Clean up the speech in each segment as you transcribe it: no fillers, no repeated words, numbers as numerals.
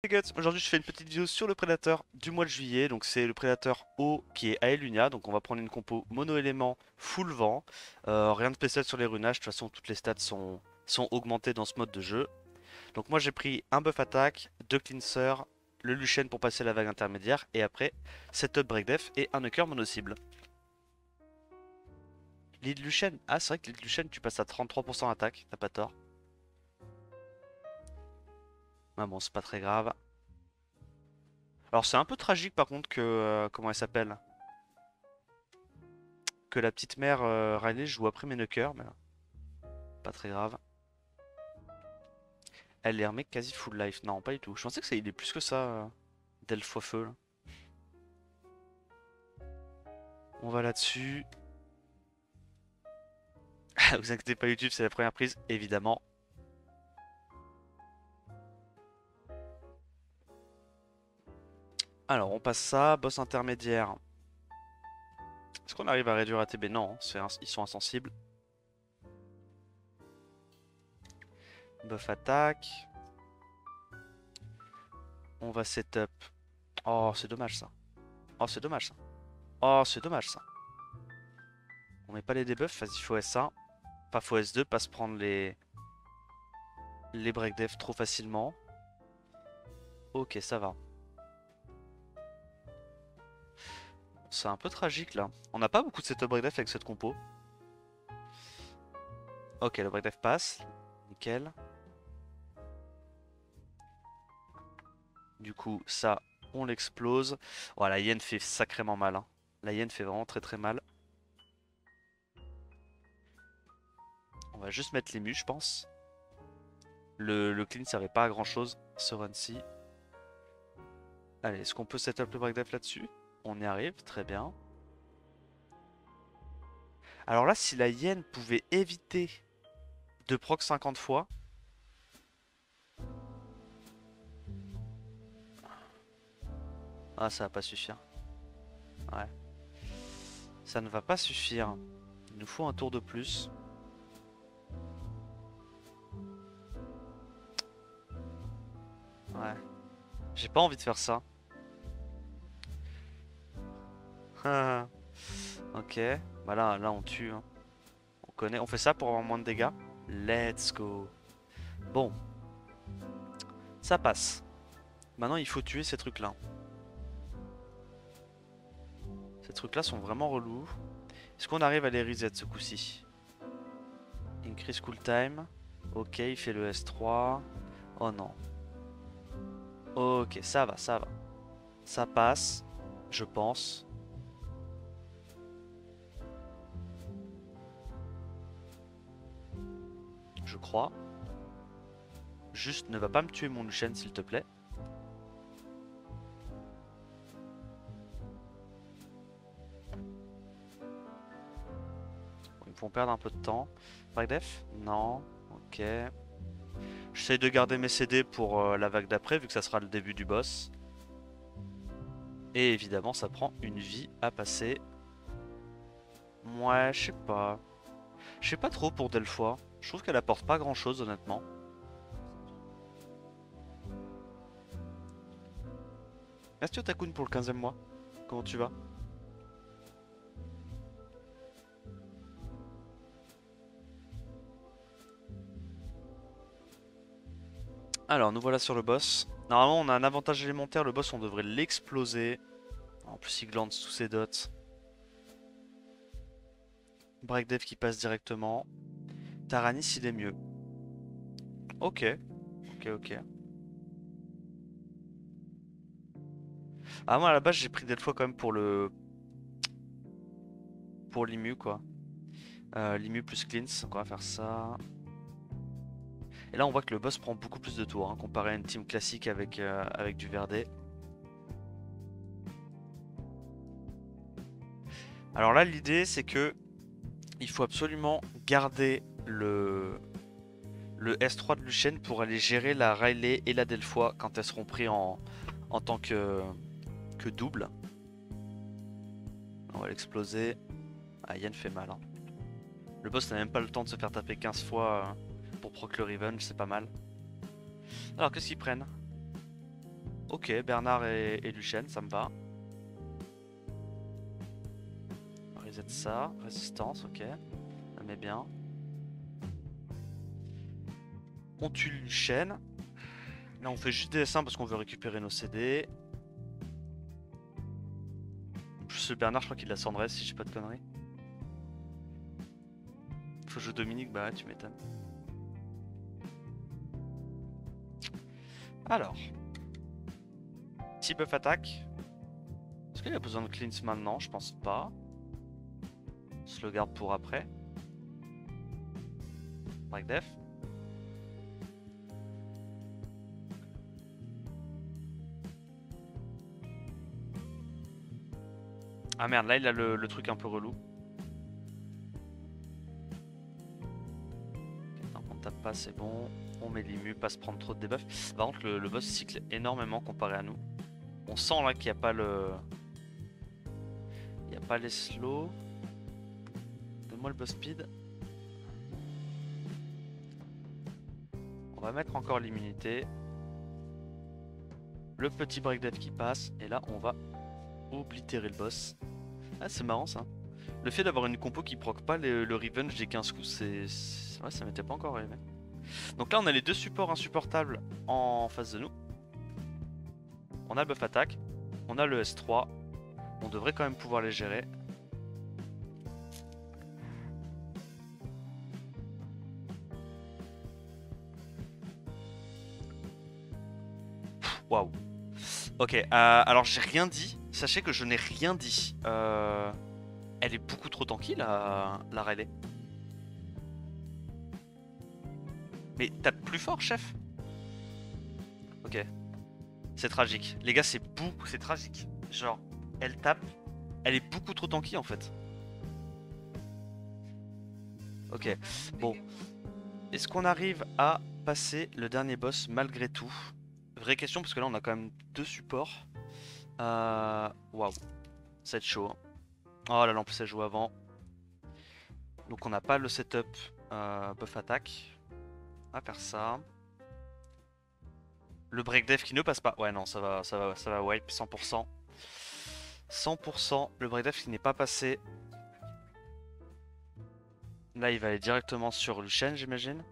Les gars, aujourd'hui je fais une petite vidéo sur le prédateur du mois de juillet. Donc c'est le prédateur eau qui est Aelunia. Donc on va prendre une compo mono-élément full vent. Rien de spécial sur les runages. De toute façon toutes les stats sont augmentées dans ce mode de jeu. Donc moi j'ai pris un buff attaque, deux cleansers, le Lucian pour passer la vague intermédiaire. Et après setup break def et un knocker mono cible. Lead Lucian. Ah c'est vrai que lead Lucian tu passes à 33% attaque. T'as pas tort. Ah bon c'est pas très grave. Alors c'est un peu tragique par contre que... comment elle s'appelle? Que la petite mère Riley joue après mes knockers, mais pas très grave. Elle est armée quasi full life. Non, pas du tout. Je pensais que ça il est plus que ça, d'elfe fois feu. Là. On va là-dessus. Vous inquiétez pas, YouTube, c'est la première prise, évidemment. Alors, on passe ça. Boss intermédiaire. Est-ce qu'on arrive à réduire ATB? Non, ils sont insensibles. Buff attaque. On va setup. Oh, c'est dommage ça. Oh, c'est dommage ça. Oh, c'est dommage ça. On met pas les debuffs, vas-y, faut S1. Enfin, faut S2, pas se prendre les break def trop facilement. Ok, ça va. C'est un peu tragique là. On n'a pas beaucoup de setup break def avec cette compo. Ok, le break def passe. Nickel. Du coup, ça, on l'explose. Oh, la hyène fait sacrément mal. Hein. La hyène fait vraiment très très mal. On va juste mettre les mus, je pense. Le clean servait pas à grand chose, ce run-ci. Allez, est-ce qu'on peut setup le break def là-dessus? On y arrive, très bien. Alors là, si la hyène pouvait éviter de proc 50 fois. Ah, ça va pas suffire. Ouais. Ça ne va pas suffire. Il nous faut un tour de plus. Ouais. J'ai pas envie de faire ça. Ok. Bah là on tue. Hein. On connaît. On fait ça pour avoir moins de dégâts. Let's go. Bon. Ça passe. Maintenant il faut tuer ces trucs-là. Ces trucs-là sont vraiment relous. Est-ce qu'on arrive à les reset ce coup-ci? Increase cool time. Ok, il fait le S3. Oh non. Ok, ça va, ça va. Ça passe. Je pense. Je crois. Juste ne va pas me tuer mon Lucian s'il te plaît. Ils me font perdre un peu de temps. Break def? Non. Ok. J'essaye de garder mes CD pour la vague d'après vu que ça sera le début du boss. Et évidemment ça prend une vie à passer. Ouais, je sais pas. Je sais pas trop pour Delphois. Je trouve qu'elle apporte pas grand chose honnêtement. Merci Otakun pour le 15e mois. Comment tu vas? Alors nous voilà sur le boss. Normalement on a un avantage élémentaire, le boss on devrait l'exploser. En plus il glande sous ses dots. Breakdev qui passe directement. Taranis il est mieux. Ok. Ok. Ah moi à la base j'ai pris Delphois quand même pour le... Pour l'Imu quoi. L'Imu plus cleanse, donc on va faire ça. Et là on voit que le boss prend beaucoup plus de tours hein, comparé à une team classique avec du Verdé. Alors là l'idée c'est que il faut absolument garder le S3 de Lucian pour aller gérer la Riley et la Delphois quand elles seront prises en tant que double. On va l'exploser. Ah Yann fait mal. Hein. Le boss n'a même pas le temps de se faire taper 15 fois pour proc le revenge, c'est pas mal. Alors qu'est-ce qu'ils prennent? Ok, Bernard et Lucien, ça me va. Reset ça, résistance, ok. Ça met bien. On tue Lucien. Là on fait juste des dessins parce qu'on veut récupérer nos CD. Plus le Bernard, je crois qu'il a Cendresse si j'ai pas de conneries. Faut jouer Dominique, bah ouais, tu m'étonnes. Alors. Petit buff attaque. Est-ce qu'il a besoin de cleanse maintenant? Je pense pas. On se le garde pour après. Break def. Ah merde, là il a le truc un peu relou. Tant qu'on tape pas, c'est bon. On met l'immu, pas se prendre trop de debuff. Par contre, le boss cycle énormément comparé à nous. On sent là qu'il n'y a pas le. Il n'y a pas les slows. Donne-moi le boss speed. On va mettre encore l'immunité. Le petit break death qui passe. Et là, on va oblitérer le boss. Ah, c'est marrant ça. Le fait d'avoir une compo qui proc pas le revenge des 15 coups, c'est. Ouais, ça m'était pas encore arrivé. Donc là, on a les deux supports insupportables en face de nous. On a le buff attaque. On a le S3. On devrait quand même pouvoir les gérer. Waouh. Ok, alors j'ai rien dit. Sachez que je n'ai rien dit. Elle est beaucoup trop tanky la Rayleigh. Mais tape plus fort, chef. Ok. C'est tragique. Les gars, c'est tragique. Genre, elle tape. Elle est beaucoup trop tanky en fait. Ok. Bon. Est-ce qu'on arrive à passer le dernier boss malgré tout? Vraie question parce que là on a quand même deux supports. Waouh. Ça va être chaud. Hein. Oh la lampe s'est jouée avant. Donc on n'a pas le setup buff attaque. On va faire ça. Le break def qui ne passe pas. Ouais non ça va wipe 100%. 100%. Le break def qui n'est pas passé. Là il va aller directement sur Lucien j'imagine.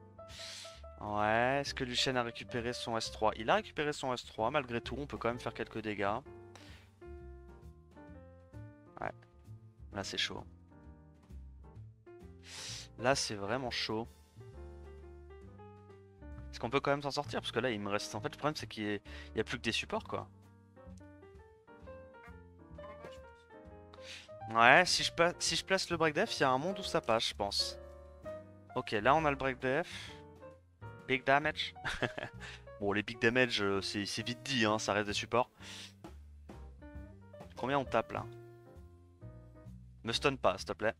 Ouais, est-ce que Lucien a récupéré son S3? Il a récupéré son S3, malgré tout, on peut quand même faire quelques dégâts. Ouais, là c'est chaud. Là c'est vraiment chaud. Est-ce qu'on peut quand même s'en sortir? Parce que là il me reste... En fait le problème c'est qu'il n'y a plus que des supports quoi. Ouais, si je place le break def, il y a un monde où ça passe je pense. Ok, là on a le break def. Big damage. Bon les big damage c'est vite dit, hein, ça reste des supports. Combien on tape là? Me stun pas s'il te plaît.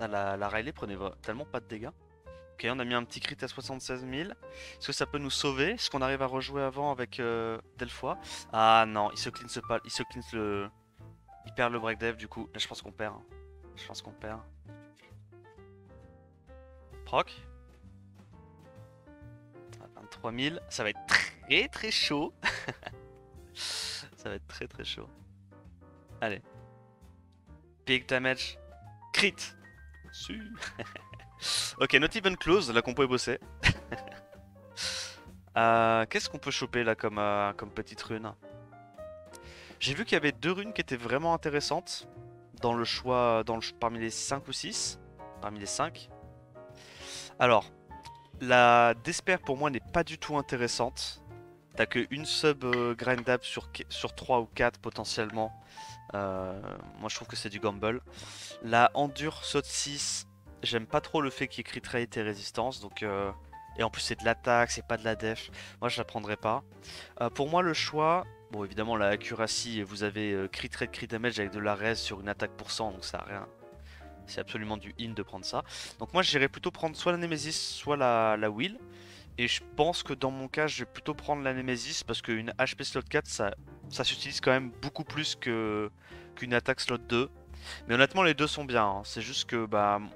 La Riley prenait tellement pas de dégâts. Ok, on a mis un petit crit à 76 000. Est-ce que ça peut nous sauver? Est-ce qu'on arrive à rejouer avant avec Delphois? Ah non, il se cleanse pas. Il se cleanse le. Il perd le break dev du coup. Là, je pense qu'on perd. Hein. Je pense qu'on perd. Proc. 23 000. Ça va être très très chaud. Ça va être très très chaud. Allez. Big damage. Crit. Su. Ok, not even close, la compo est bossée. Qu'est-ce qu'on peut choper là comme petite rune? J'ai vu qu'il y avait deux runes qui étaient vraiment intéressantes dans le choix, parmi les 5 ou 6. Parmi les 5. Alors, la Despair pour moi n'est pas du tout intéressante. T'as que une sub grindable sur 3 ou 4 potentiellement. Moi je trouve que c'est du gamble. La Endure saute 6. J'aime pas trop le fait qu'il y ait crit rate et résistance. Donc, et en plus c'est de l'attaque, c'est pas de la def. Moi je la prendrais pas. Pour moi le choix... Bon évidemment la accuracy, vous avez crit rate, crit damage avec de la res sur une attaque pour 100. Donc ça a rien... C'est absolument du in de prendre ça. Donc moi j'irais plutôt prendre soit la Nemesis, soit la Will. Et je pense que dans mon cas je vais plutôt prendre la Nemesis. Parce qu'une HP slot 4 ça s'utilise quand même beaucoup plus qu'une attaque slot 2. Mais honnêtement les deux sont bien, hein. C'est juste que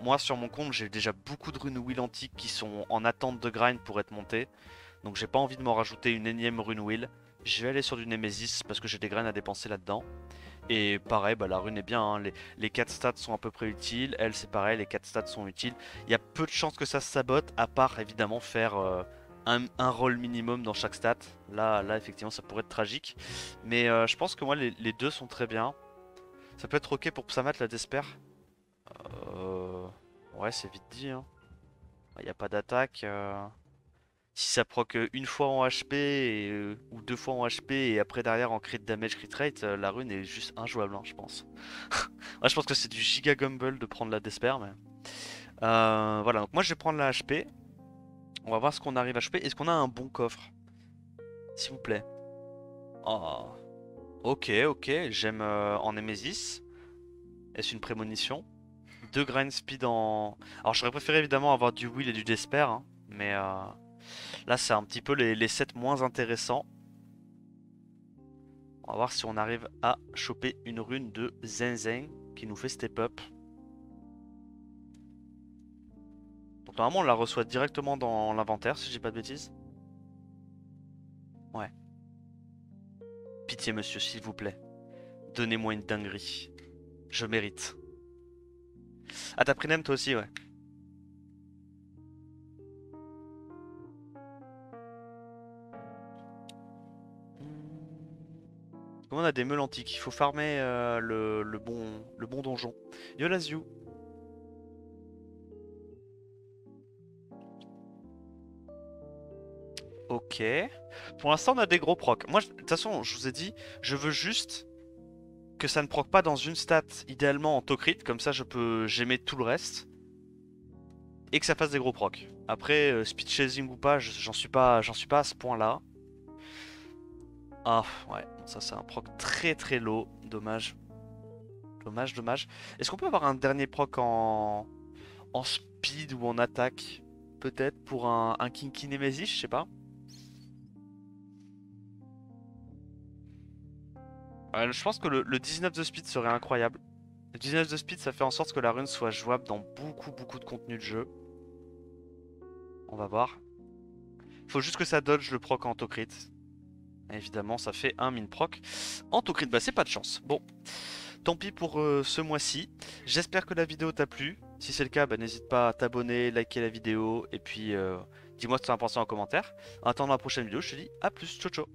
moi sur mon compte j'ai déjà beaucoup de runes Will antiques qui sont en attente de grind pour être montées. Donc j'ai pas envie de m'en rajouter une énième rune wheel. Je vais aller sur du Nemesis parce que j'ai des graines à dépenser là-dedans. Et pareil, bah, la rune est bien, hein. Les 4 stats sont à peu près utiles. Elle, c'est pareil, les 4 stats sont utiles. Il y a peu de chances que ça se sabote, à part évidemment faire un roll minimum dans chaque stat. Là, effectivement, ça pourrait être tragique. Mais je pense que moi, les deux sont très bien. Ça peut être ok pour Psamat, la Desper. Ouais, c'est vite dit, hein. Il n'y a pas d'attaque. Si ça proc une fois en HP ou deux fois en HP et après derrière en crit damage crit rate, la rune est juste injouable, hein, je pense. Ouais, je pense que c'est du giga gumble de prendre la Desper, mais voilà. Donc moi je vais prendre la HP. On va voir ce qu'on arrive à HP. Est-ce qu'on a un bon coffre, s'il vous plaît? Oh. Ok, ok. J'aime en Nemesis. Est-ce une prémonition? Deux grind speed en. Alors j'aurais préféré évidemment avoir du Will et du Desper, hein, mais là c'est un petit peu les sets moins intéressants. On va voir si on arrive à choper une rune de Zenzen qui nous fait step up. Donc normalement on la reçoit directement dans l'inventaire si j'ai pas de bêtises. Ouais. Pitié monsieur, s'il vous plaît. Donnez-moi une dinguerie. Je mérite. Ah t'as pris Nem toi aussi, ouais. On a des meules antiques, il faut farmer le bon donjon. Yolaziu. Ok. Pour l'instant, on a des gros procs. Moi, de toute façon, je vous ai dit, je veux juste que ça ne proc pas dans une stat, idéalement en Tokrit, comme ça je peux gémer tout le reste. Et que ça fasse des gros procs. Après, speed chasing ou pas, j'en suis pas à ce point-là. Ah, ouais, ça c'est un proc très très low. Dommage. Dommage, dommage. Est-ce qu'on peut avoir un dernier proc en speed ou en attaque? Peut-être pour un Kinky Nemesis, je sais pas. Je pense que le 19 de speed serait incroyable. Le 19 de speed, ça fait en sorte que la rune soit jouable dans beaucoup de contenu de jeu. On va voir. Faut juste que ça dodge le proc en autocrit. Évidemment, ça fait un min proc. En autocrit, bah c'est pas de chance. Bon, tant pis pour ce mois-ci. J'espère que la vidéo t'a plu. Si c'est le cas, bah, n'hésite pas à t'abonner, liker la vidéo. Et puis, dis-moi ce que tu en as pensé en commentaire. En attendant la prochaine vidéo, je te dis à plus. Ciao, ciao.